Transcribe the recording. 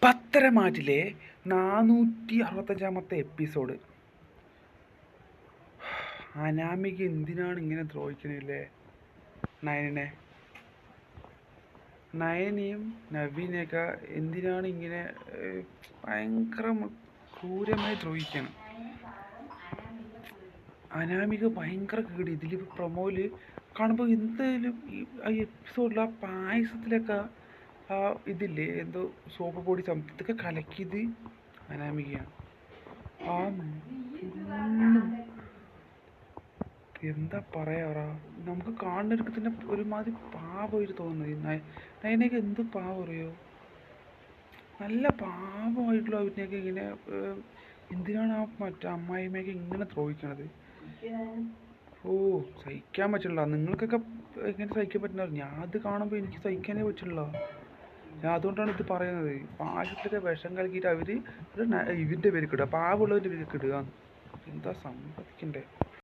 പത്തരമാറ്റിലെ 465 episode. Anamika എന്തിനാണ് ഇങ്ങനെ ദ്രോഹിക്കണില്ലേ നയനെ? നയനെയും നവീനെയൊക്കെ എന്തിനാണ് ഇങ്ങനെ ഭയങ്കര ക്രൂരമായി ദ്രോഹിക്കണം? അനാമിക ഭയങ്കര കേട്. ഇതിലിപ്പോൾ പ്രൊമോയിൽ കാണുമ്പോൾ എന്തായാലും ആ എപ്പിസോഡിൽ ആ പായസത്തിലൊക്കെ ആ ഇതില്ലേ എന്തോ സോപ്പ് പൊടി ഇതൊക്കെ കലക്കിയത് അനാമികയാണ്. ആ എന്താ പറയാ, നമുക്ക് കാണുന്നവർക്ക് തന്നെ ഒരുമാതിരി പാവമായിട്ട് തോന്നുന്നത്. നയനയൊക്കെ എന്ത് പാവം അറിയോ, നല്ല പാവമായിട്ടുള്ള അവരിനെയൊക്കെ ഇങ്ങനെ എന്തിനാണ് ആ മറ്റേ അമ്മായിമ്മയൊക്കെ ഇങ്ങനെ ദ്രോഹിക്കണത്? ഓ സഹിക്കാൻ പറ്റില്ല. നിങ്ങൾക്കൊക്കെ എങ്ങനെ സഹിക്കാൻ പറ്റുന്ന? ഞാൻ അത് കാണുമ്പോൾ എനിക്ക് സഹിക്കാനേ പറ്റില്ല. ഞാൻ അതുകൊണ്ടാണ് ഇത് പറയുന്നത്. പായസത്തിലൊക്കെ വിഷം കലക്കിയിട്ട് അവർ ഇവൻ്റെ പേര് കിടുക, പാവമുള്ളവൻ്റെ പേര് കിടുക. എന്താ സംഭവിക്കണ്ടേ?